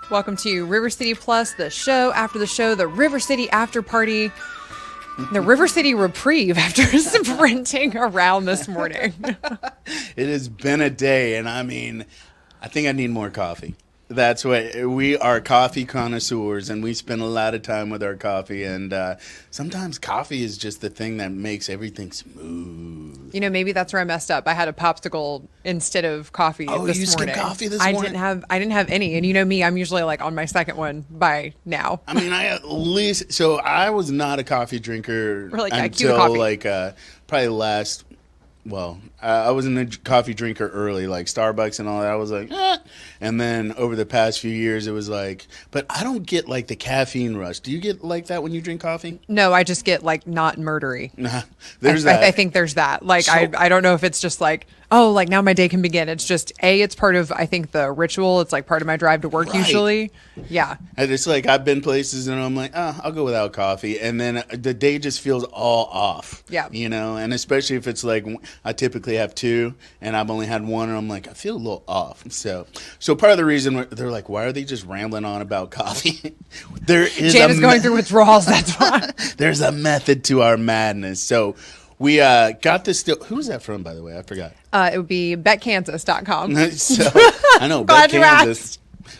Welcome to River City Plus, the show after the show, the River City after party, the River City reprieve after sprinting around this morning. It has been a day, and I mean, I think I need more coffee. That's what we are, coffee connoisseurs, and we spend a lot of time with our coffee. And sometimes coffee is just the thing that makes everything smooth. You know, maybe that's where I messed up. I had a popsicle instead of coffee this morning. Oh, you skipped coffee this morning? I didn't have any, and you know me, I'm usually like on my second one by now. I mean, I was not a coffee drinker until probably last. Well, I wasn't a coffee drinker early, like Starbucks and all that. I was like, eh. And then over the past few years, it was like, but I don't get like the caffeine rush. Do you get like that when you drink coffee? No, I just get like not murdery. There's that. I think there's that. Like, I don't know if it's just like, oh, like now my day can begin. It's just, it's part of, I think, the ritual. It's like part of my drive to work usually. Yeah. And it's like I've been places and I'm like, I'll go without coffee. And then the day just feels all off. Yeah. You know, and especially if it's like I typically have two and I've only had one and I'm like, I feel a little off. So part of the reason they're like, why are they just rambling on about coffee? Jan is going through withdrawals. That's why. There's a method to our madness. So we got this still. Who was that from, by the way? I forgot. It would be betkansas.com. So I know, Bet Kansas.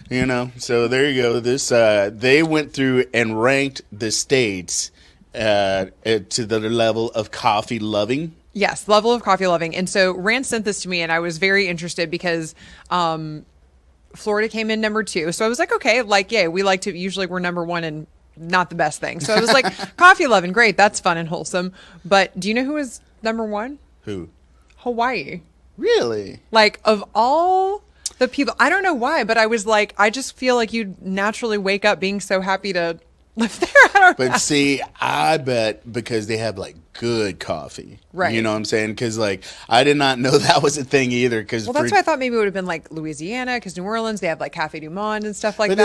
You know, so there you go. This they went through and ranked the states to the level of coffee loving. Yes, level of coffee loving. And so Rand sent this to me, and I was very interested because Florida came in number 2. So I was like, okay, like, yeah, usually we're number 1 and not the best thing. So I was like, coffee loving, great, that's fun and wholesome. But do you know who was number 1? Who? Hawaii. Really? Like, of all the people, I don't know why, but I was like, I just feel like you naturally wake up being so happy to live there. I don't know. But see, I bet because they have like good coffee. Right. You know what I'm saying? Because like I did not know that was a thing either. Well, that's why I thought maybe it would have been like Louisiana, because New Orleans, they have like Cafe Du Monde and stuff like that.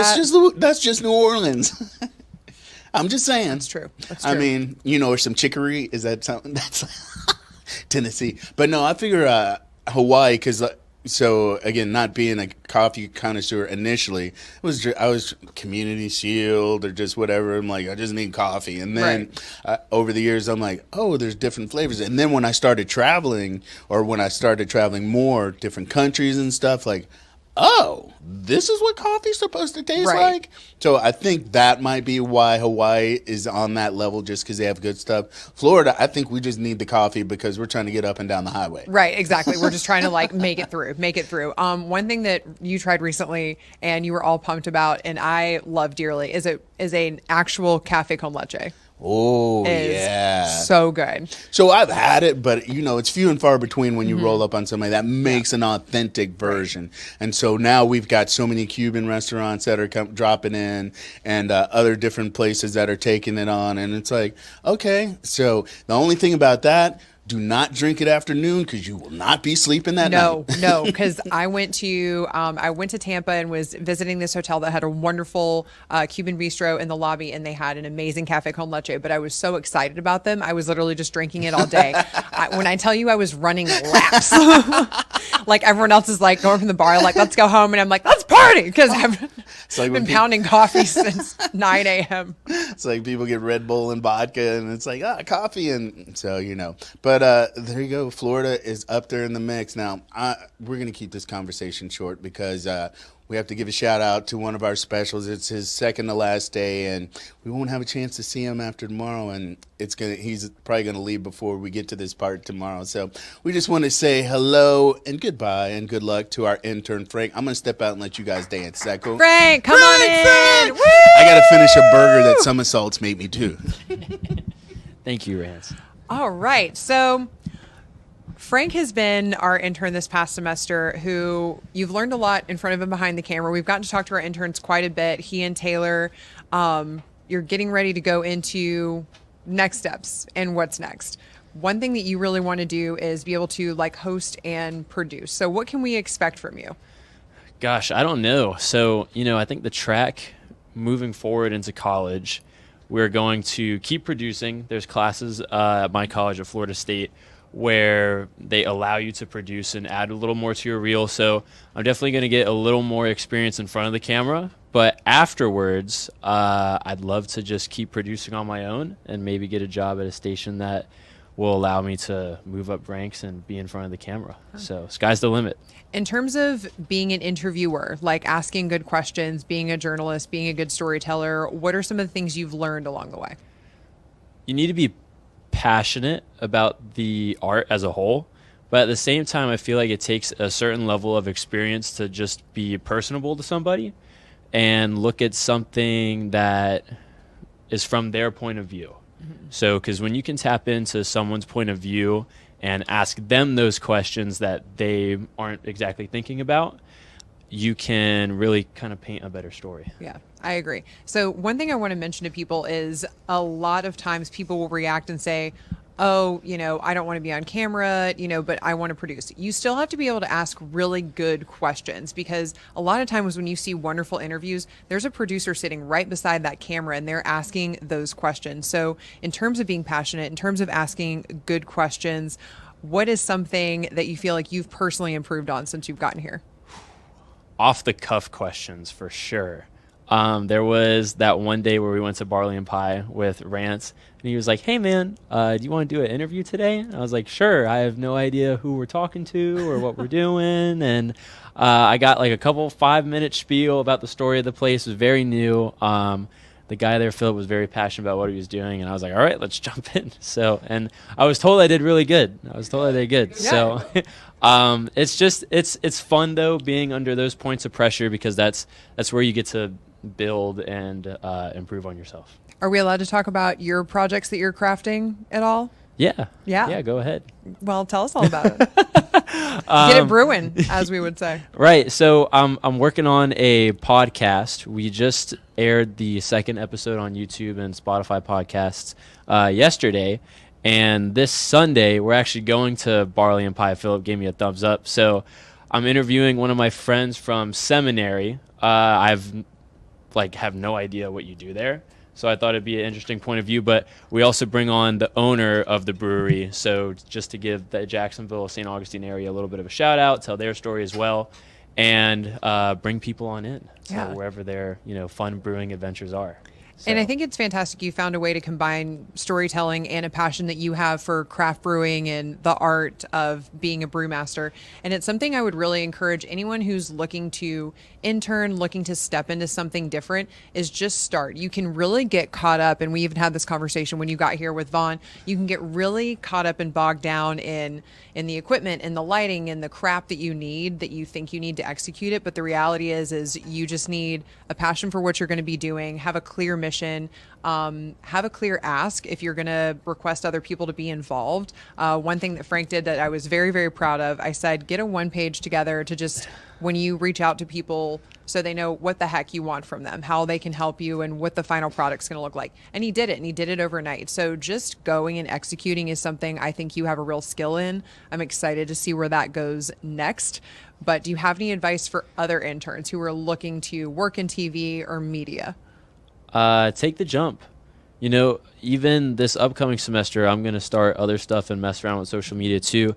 That's just New Orleans. I'm just saying. That's true. That's true. I mean, you know, or some chicory. Is that something? That's Tennessee. But no, I figure Hawaii, because so again, not being a coffee connoisseur initially, I was Community Shield or just whatever. I'm like, I just need coffee. And then over the years, I'm like, oh, there's different flavors. And then when I started traveling more, different countries and stuff, like, oh, this is what coffee's supposed to taste like? So I think that might be why Hawaii is on that level, just because they have good stuff. Florida, I think we just need the coffee because we're trying to get up and down the highway. Right, exactly. We're just trying to like make it through. One thing that you tried recently and you were all pumped about and I love dearly is an actual cafe con leche. Oh, yeah. So good. So I've had it, but, you know, it's few and far between when you roll up on somebody that makes an authentic version. Right. And so now we've got so many Cuban restaurants that are dropping in and other different places that are taking it on. And it's like, okay, so the only thing about that, do not drink it after noon because you will not be sleeping that night. No, because I went to Tampa and was visiting this hotel that had a wonderful Cuban bistro in the lobby, and they had an amazing cafe con leche. But I was so excited about them, I was literally just drinking it all day. When I tell you, I was running laps. Like everyone else is like going from the bar, like let's go home, and I'm like let's party because I've been pounding coffee since 9 a.m. It's like people get Red Bull and vodka, and it's like coffee, and so you know, but. There you go. Florida is up there in the mix. Now, we're going to keep this conversation short because we have to give a shout out to one of our specials. It's his second to last day, and we won't have a chance to see him after tomorrow, and he's probably going to leave before we get to this part tomorrow. So we just want to say hello and goodbye and good luck to our intern, Frank. I'm going to step out and let you guys dance. Is that cool? Frank, come on in. Frank! I got to finish a burger that somersaults made me too. Thank you, Rance. All right. So Frank has been our intern this past semester who you've learned a lot in front of him behind the camera. We've gotten to talk to our interns quite a bit. He and Taylor, you're getting ready to go into next steps and what's next. One thing that you really want to do is be able to like host and produce. So what can we expect from you? Gosh, I don't know. So, I think the track moving forward into college, we're going to keep producing. There's classes at my college at Florida State where they allow you to produce and add a little more to your reel. So I'm definitely going to get a little more experience in front of the camera, But afterwards, I'd love to just keep producing on my own and maybe get a job at a station that will allow me to move up ranks and be in front of the camera. So sky's the limit. In terms of being an interviewer, like asking good questions, being a journalist, being a good storyteller, what are some of the things you've learned along the way? You need to be passionate about the art as a whole, but at the same time, I feel like it takes a certain level of experience to just be personable to somebody and look at something that is from their point of view. So, because when you can tap into someone's point of view and ask them those questions that they aren't exactly thinking about, you can really kind of paint a better story. Yeah, I agree. So one thing I want to mention to people is a lot of times people will react and say, oh, I don't want to be on camera, but I want to produce. You still have to be able to ask really good questions, because a lot of times when you see wonderful interviews, there's a producer sitting right beside that camera and they're asking those questions. So in terms of being passionate, in terms of asking good questions, what is something that you feel like you've personally improved on since you've gotten here? Off the cuff questions for sure. There was that one day where we went to Barley and Pie with Rance, and he was like, hey man, do you want to do an interview today? And I was like, sure. I have no idea who we're talking to or what we're doing. And I got like a couple 5-minute spiel about the story of the place. It was very new. The guy there, Philip, was very passionate about what he was doing, and I was like, all right, let's jump in. So, and I was told I did really good. Yeah. So it's fun though, being under those points of pressure, because that's where you get to build and improve on yourself. Are we allowed to talk about your projects that you're crafting at all? Yeah. Yeah. Yeah, go ahead. Well, tell us all about it. Get it brewing, as we would say. Right. So I'm working on a podcast. We just aired the second episode on YouTube and Spotify podcasts yesterday. And this Sunday, we're actually going to Barley and Pie. Philip gave me a thumbs up. So I'm interviewing one of my friends from seminary. Have no idea what you do there. So I thought it'd be an interesting point of view. But we also bring on the owner of the brewery. So just to give the Jacksonville, St. Augustine area a little bit of a shout out, tell their story as well, and bring people on in. So wherever their fun brewing adventures are. So. And I think it's fantastic you found a way to combine storytelling and a passion that you have for craft brewing and the art of being a brewmaster. And it's something I would really encourage anyone who's looking to intern, looking to step into something different, is just start. You can really get caught up, and we even had this conversation when you got here with Vaughn, you can get really caught up and bogged down in the equipment and the lighting and the crap that you need, that you think you need to execute it. But the reality is you just need a passion for what you're going to be doing, have a clear mission, have a clear ask if you're going to request other people to be involved. One thing that Frank did that I was very, very proud of, I said, get a one-page together to just, when you reach out to people, so they know what the heck you want from them, how they can help you, and what the final product's going to look like. And he did it, and he did it overnight. So just going and executing is something I think you have a real skill in. I'm excited to see where that goes next. But do you have any advice for other interns who are looking to work in TV or media? Take the jump. Even this upcoming semester, I'm going to start other stuff and mess around with social media too.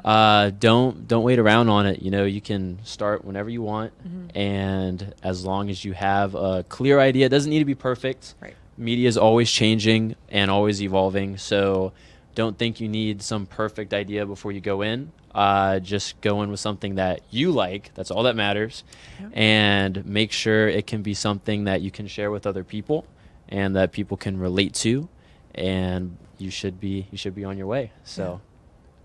Don't wait around on it. You can start whenever you want. Mm-hmm. And as long as you have a clear idea, it doesn't need to be perfect. Right. Media is always changing and always evolving. So don't think you need some perfect idea before you go in. Just go in with something that you like. That's all that matters. Yep. And make sure it can be something that you can share with other people and that people can relate to, and you should be on your way. So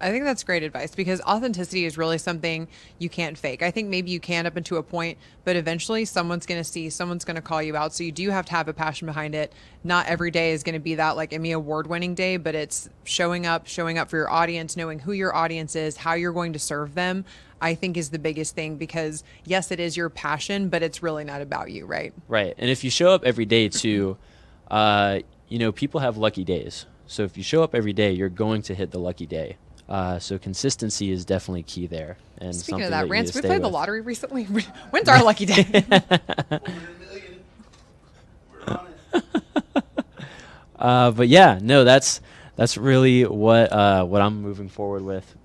I think that's great advice, because authenticity is really something you can't fake. I think maybe you can up until a point, but eventually someone's going to see, someone's going to call you out. So you do have to have a passion behind it. Not every day is going to be that like Emmy award winning day, but it's showing up for your audience, knowing who your audience is, how you're going to serve them, I think is the biggest thing, because yes, it is your passion, but it's really not about you, right? Right. And if you show up every day too, people have lucky days. So if you show up every day, you're going to hit the lucky day. So consistency is definitely key there. And speaking of that, Rance, we played the lottery recently. When's our lucky day? But yeah, no, that's really what I'm moving forward with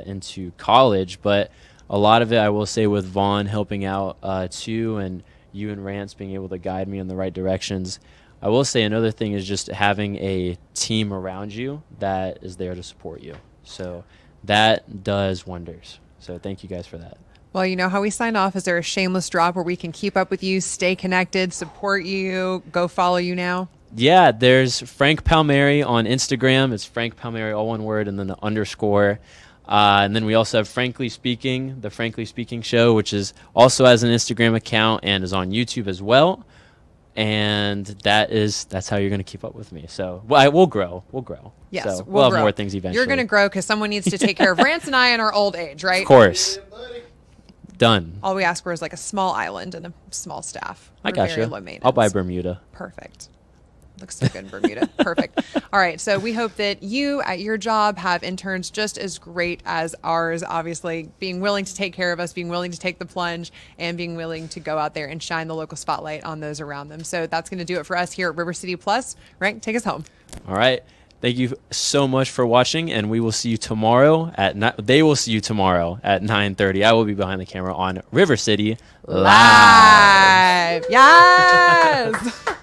into college. But a lot of it, I will say, with Vaughn helping out too, and you and Rance being able to guide me in the right directions. I will say another thing is just having a team around you that is there to support you. So that does wonders. So thank you guys for that. Well, you know how we sign off. Is there a shameless drop where we can keep up with you, stay connected, support you, go follow you now? Yeah, there's Frank Palmieri on Instagram. It's Frank Palmieri, all one word, and then the underscore. And then we also have Frankly Speaking, the Frankly Speaking Show, which is also has an Instagram account and is on YouTube as well. And that's how you're going to keep up with me. So we'll grow. Yes, so we'll have grow. more things eventually. You're going to grow because someone needs to take care of Rance and I in our old age, right? Of course. Done. All we ask for is like a small island and a small staff. I We're got very you. low maintenance. I'll buy Bermuda. Perfect. Looks so good in Bermuda. Perfect. All right. So we hope that you at your job have interns just as great as ours, obviously being willing to take care of us, being willing to take the plunge, and being willing to go out there and shine the local spotlight on those around them. So that's going to do it for us here at River City Plus. Rank, take us home. All right. Thank you so much for watching, and we will see you tomorrow they will see you tomorrow at 9:30. I will be behind the camera on River City Live. Yes.